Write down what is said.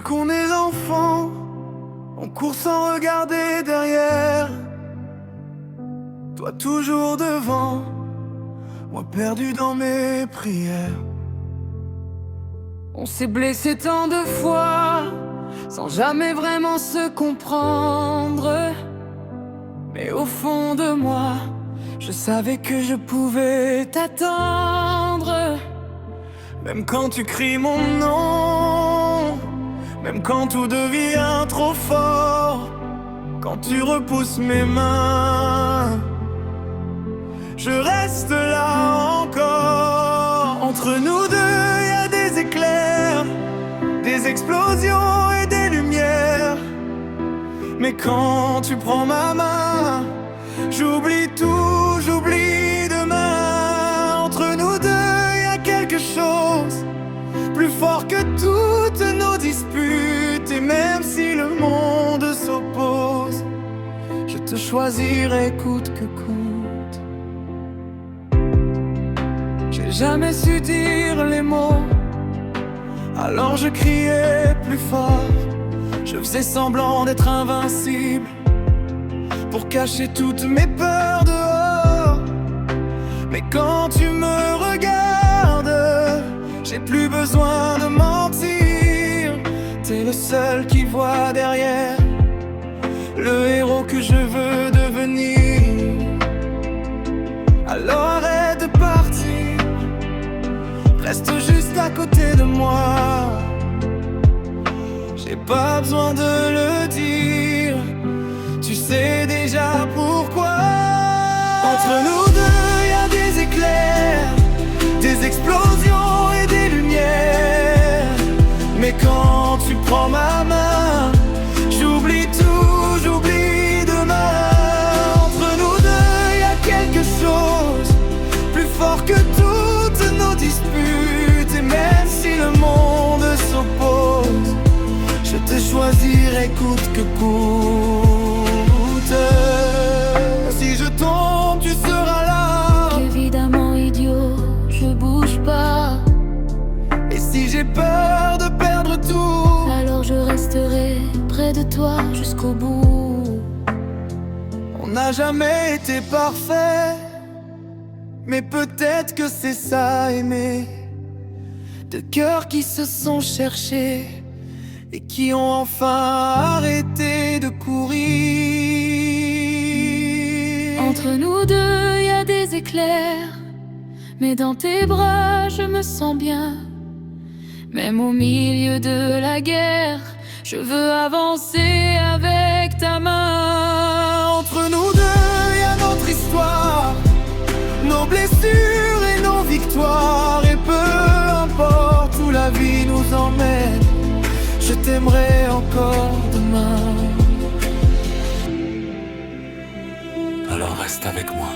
qu'on est enfant, on court sans regarder derrière. Toi toujours devant, moi perdu dans mes prières. On s'est blessé tant de fois, sans jamais vraiment se comprendre. Mais au fond de moi, je savais que je pouvais t'attendre. Même quand tu cries mon nom, même quand tout devient trop fort, quand tu repousses mes mains, je reste là encore. Entre nous deux, y a des éclairs, des explosions et des lumières. Mais quand tu prends ma main, j'oublie tout, j'oublie demain. Entre nous deux, y a quelque chose plus fort que toutes nos disputes. Et même si le monde s'oppose, je te choisirai coûte que coûte. J'ai jamais su dire les mots, Alors je criais plus fort, je faisais semblant d'être invincible, pour cacher toutes mes peurs dehors. Mais quand tu me regardes, j'ai plus besoin de mentir. T'es le seul qui voit derrière le héros que je veux devenir. Alors arrête de partir, reste juste à côté de moi. J'ai pas besoin de le dire, tu sais déjà pourquoi. Entre nous deux, y a des éclairs, des explosions et des lumières. Mais quand tu prends ma main, j'oublie tout, j'oublie demain. Entre nous deux, y a quelque chose plus fort que toutes nos disputes. Et même si le monde s'oppose, je te choisirai coûte que coûte. Si je tombe, tu seras là. Évidemment idiot, je bouge pas. Et si j'ai peur de perdre tout, Alors je resterai près de toi jusqu'au bout. on n'a jamais été parfait, mais peut-être que c'est ça aimer. Deux cœurs qui se sont cherchés et qui ont enfin arrêté de courir. Entre nous deux, y a des éclairs, mais dans tes bras, je me sens bien. Même au milieu de la guerre, je veux avancer avec ta main. Entre nous deux, y a notre histoire, nos blessures et nos victoires. Et peu importe où la vie nous emmène, je t'aimerai encore demain. Alors reste avec moi.